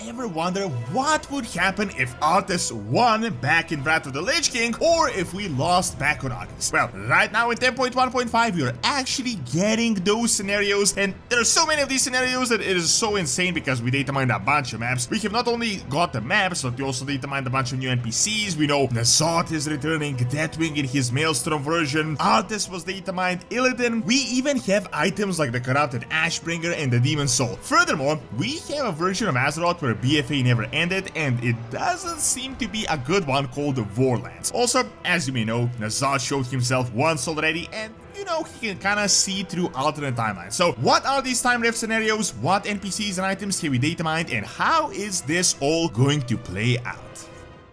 ever wonder what would happen if Arthas won back in Wrath of the Lich King, or if we lost back on August? Well, right now in 10.1.5 we are actually getting those scenarios, and there are so many of these scenarios that it is so insane because we data mined a bunch of maps. We have not only got the maps, but we also data mined a bunch of new NPCs. We know N'Zoth is returning, Deathwing in his Maelstrom version, Arthas was data mined, Illidan. We even have items like the Corrupted Ashbringer and the Demon Soul. Furthermore, we have a version of Azeroth where BFA never ended, and it doesn't seem to be a good one, called Vorlands. Also, as you may know, N'Zoth showed himself once already, and you know, he can kinda see through alternate timelines. So what are these time rift scenarios? What NPCs and items can we data mine, and how is this all going to play out?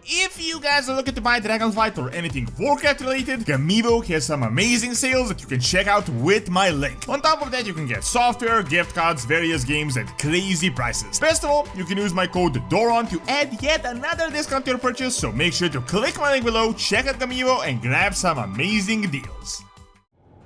If you guys are looking to buy Dragonflight or anything Warcraft related, Gamivo has some amazing sales that you can check out with my link. On top of that, you can get software, gift cards, various games at crazy prices. Best of all, you can use my code DORON to add yet another discount to your purchase, so make sure to click my link below, check out Gamivo, and grab some amazing deals.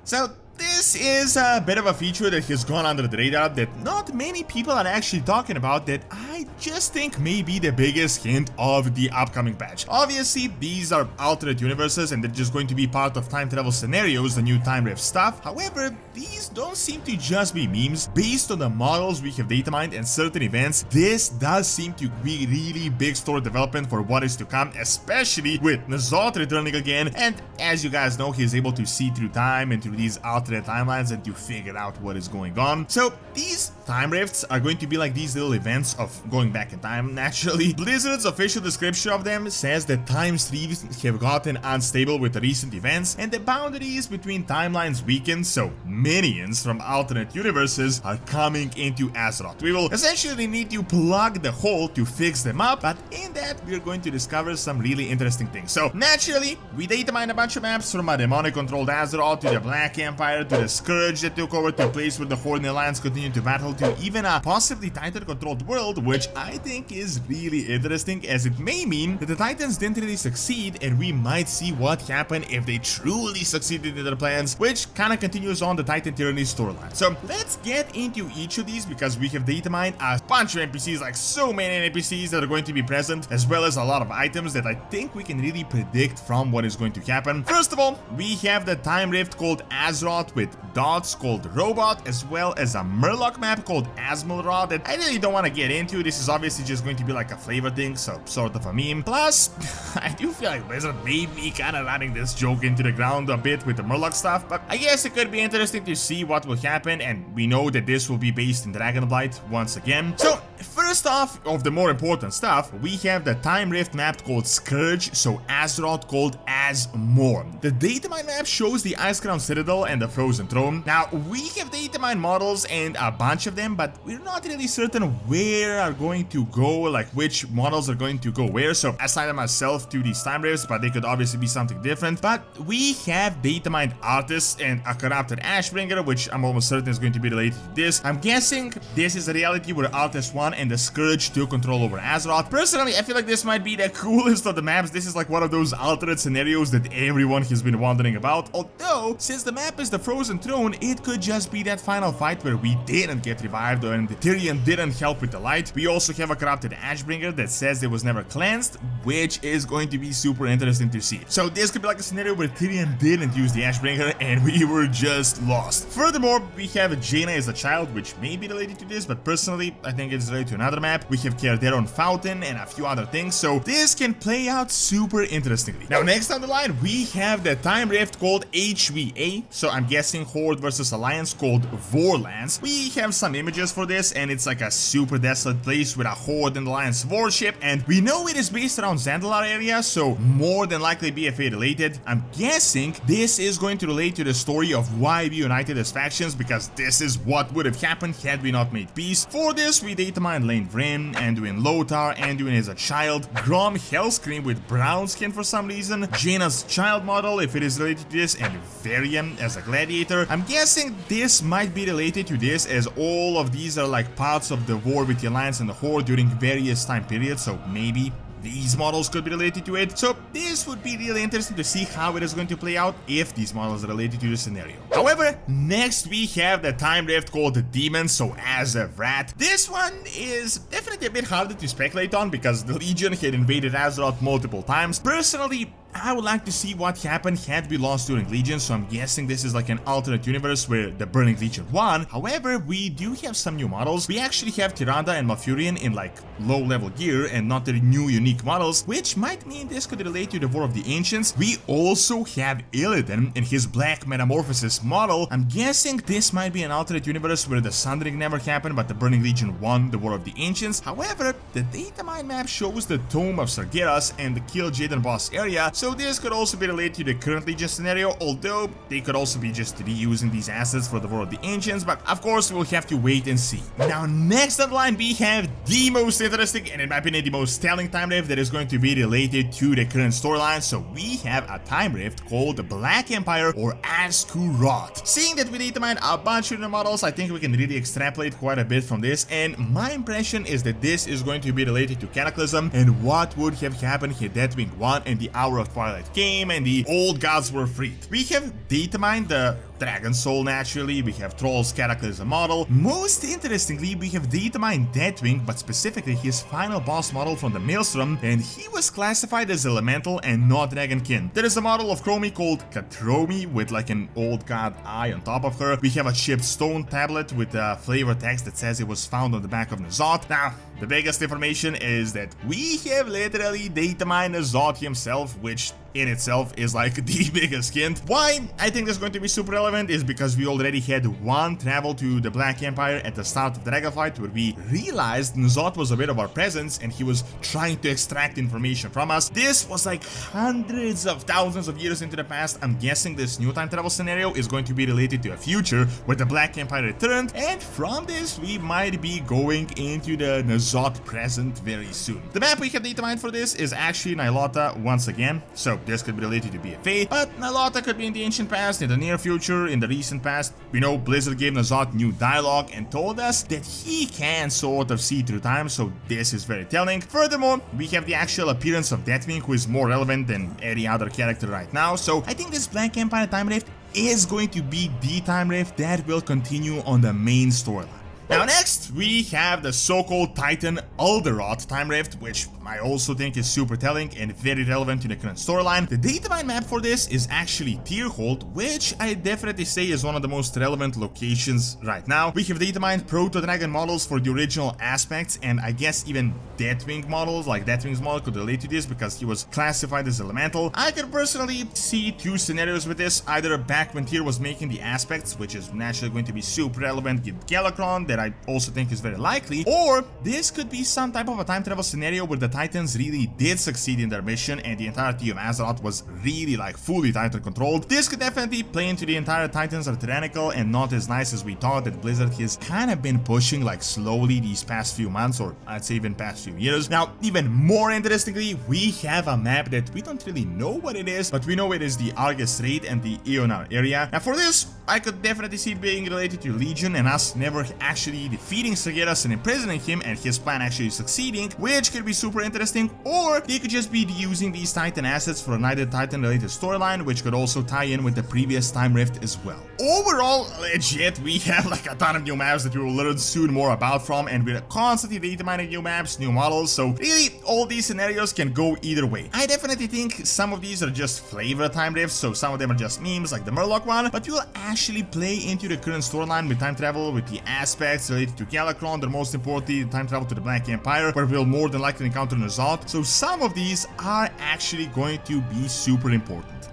So this is a bit of a feature that has gone under the radar that not many people are actually talking about, that I just think may be the biggest hint of the upcoming patch. Obviously, these are alternate universes and they're just going to be part of time travel scenarios, the new time rift stuff. However, these don't seem to just be memes. Based on the models we have data mined and certain events, this does seem to be really big story development for what is to come, especially with N'Zoth returning again, and as you guys know, he's able to see through time and through these alternate timelines and to figure out what is going on. So these time rifts are going to be like these little events of going back in time, naturally. Blizzard's official description of them says that time streams have gotten unstable with the recent events and the boundaries between timelines weakened, so minions from alternate universes are coming into Azeroth. We will essentially need to plug the hole to fix them up, but in that we're going to discover some really interesting things. So naturally, we data mine a bunch of maps from a demonic controlled Azeroth to the Black Empire to the Scourge that took over to a place where the Horde and Alliance continue to battle, to even a possibly Titan controlled world, which I think is really interesting, as it may mean that the Titans didn't really succeed, and we might see what happened if they truly succeeded in their plans, which kinda continues on the Titan Tyranny storyline. So let's get into each of these, because we have data mined a bunch of NPCs, like so many NPCs that are going to be present, as well as a lot of items that I think we can really predict from what is going to happen. First of all, we have the time rift called Azeroth with dots called Robot, as well as a Murloc map called Azmalraw that I really don't want to get into. This is obviously just going to be like a flavor thing, so sort of a meme. Plus, I do feel like Blizzard may be kind of running this joke into the ground a bit with the Murloc stuff, but I guess it could be interesting to see what will happen, and we know that this will be based in Dragonblight once again. So first off, of the more important stuff, we have the time rift map called Scourge, so Azeroth called Azmor. The datamine map shows the Icecrown Citadel and the Frozen Throne. Now, we have datamine models and a bunch of them, but we're not really certain where are going to go, like which models are going to go where, so I assigned myself to these time rifts, but they could obviously be something different. But we have datamined Arthas and a Corrupted Ashbringer, which I'm almost certain is going to be related to this. I'm guessing this is a reality where Arthas won and the Scourge took control over Azeroth. Personally, I feel like this might be the coolest of the maps. This is like one of those alternate scenarios that everyone has been wondering about, although since the map is the Frozen Throne, it could just be that final fight where we didn't get revived and Tyrion didn't help with the light. We also have a Corrupted Ashbringer that says it was never cleansed, which is going to be super interesting to see. So this could be like a scenario where Tyrion didn't use the Ashbringer and we were just lost. Furthermore, we have Jaina as a child, which may be related to this, but personally I think it's related to another map. We have Cardaron Fountain and a few other things, so this can play out super interestingly. Now next on the line, we have the time rift called HVA, so I'm guessing Horde versus Alliance, called Vorlands. We have some images for this, and it's like a super desolate place with a Horde and Alliance warship, and we know it is based around Zandalar area, so more than likely BFA related. I'm guessing this is going to relate to the story of why we united as factions, because this is what would have happened had we not made peace. For this, we data mined Llane Wrynn, Anduin Lothar, Anduin as a child, Grom Hellscream with brown skin for some reason, Jaina's child model if it is related to this, and Varian as a gladiator. I'm guessing this might be related to this, as all of these are like parts of the war with the Alliance and the Horde during various time periods, so maybe these models could be related to it. So this would be really interesting to see how it is going to play out if these models are related to the scenario. However, next we have the time rift called the Demon, so as a rat. This one is definitely a bit harder to speculate on because the Legion had invaded Azeroth multiple times. Personally, I would like to see what happened had we lost during Legion, so I'm guessing this is like an alternate universe where the Burning Legion won. However, we do have some new models. We actually have Tyrande and Malfurion in like low level gear and not the new unique models, which might mean this could relate to the War of the Ancients. We also have Illidan in his Black Metamorphosis model. I'm guessing this might be an alternate universe where the Sundering never happened but the Burning Legion won the War of the Ancients. However, the datamined map shows the Tome of Sargeras and the Kill Jaden boss area, so this could also be related to the current Legion scenario, although they could also be just reusing these assets for the War of the Ancients, but of course we'll have to wait and see. Now next on the line we have the most interesting and in my opinion the most telling time rift that is going to be related to the current storyline. So we have a time rift called the Black Empire or Askuroth. Seeing that we datamined a bunch of the models, I think we can really extrapolate quite a bit from this, and my impression is that this is going to be related to Cataclysm and what would have happened had Deathwing won and the Hour of Twilight came and the old gods were freed. We have datamined the Dragon Soul naturally, we have Troll's Cataclysm model. Most interestingly, we have datamined Deathwing, but specifically his final boss model from the Maelstrom, and he was classified as Elemental and not Dragonkin. There is a model of Chromie called Katromi with like an old god eye on top of her. We have a chipped stone tablet with a flavor text that says it was found on the back of N'Zoth. Now, the biggest information is that we have literally datamined N'Zoth himself, which in itself is like the biggest hint. Why I think this is going to be super relevant is because we already had one travel to the Black Empire at the start of the Dragonflight where we realized N'Zoth was aware of our presence and he was trying to extract information from us. This was like hundreds of thousands of years into the past. I'm guessing this new time travel scenario is going to be related to a future where the Black Empire returned, and from this we might be going into the N'Zoth present very soon. The map we have datamined for this is actually Nilota once again, so this could be related to BFA, but Nilota could be in the ancient past, in the near future, in the recent past. We know Blizzard gave N'Zoth new dialogue and told us that he can sort of see through time, so this is very telling. Furthermore, we have the actual appearance of Deathwing, who is more relevant than any other character right now, so I think this Black Empire time rift is going to be the time rift that will continue on the main storyline. Now next, we have the so-called Titan Alderoth time rift, which I also think is super telling and very relevant to the current storyline. The datamined map for this is actually Tyrhold, which I definitely say is one of the most relevant locations right now. We have datamined Proto-Dragon models for the original aspects, and I guess even Deathwing models, like Deathwing's model, could relate to this because he was classified as Elemental. I could personally see two scenarios with this, either back when Tyr was making the aspects, which is naturally going to be super relevant with Galakrond, that I also think is very likely, or this could be some type of a time travel scenario where the Titans really did succeed in their mission and the entirety of Azeroth was really like fully Titan controlled. This could definitely play into the entire Titans are tyrannical and not as nice as we thought that Blizzard has kind of been pushing like slowly these past few months, or I'd say even past few years. Now, even more interestingly, we have a map that we don't really know what it is, but we know it is the Argus Strait and the Ionar area. Now for this, I could definitely see it being related to Legion and us never actually defeating Sargeras and imprisoning him and his plan actually succeeding, which could be super interesting, or they could just be using these Titan assets for another Titan related storyline, which could also tie in with the previous time rift as well. Overall, legit, we have like a ton of new maps that we will learn soon more about from, and we're constantly dataminning new maps, new models, so really all these scenarios can go either way. I definitely think some of these are just flavor time rifts, so some of them are just memes like the Murloc one, but we will actually play into the current storyline with time travel, with the aspects related to Galakrond, or most importantly, time travel to the Black Empire, where we'll more than likely encounter N'Zoth, so some of these are actually going to be super important.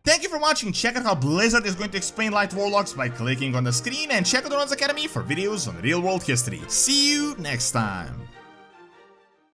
Thank you for watching. Check out how Blizzard is going to explain Light Warlocks by clicking on the screen, and check out Doran's Academy for videos on real world history. See you next time.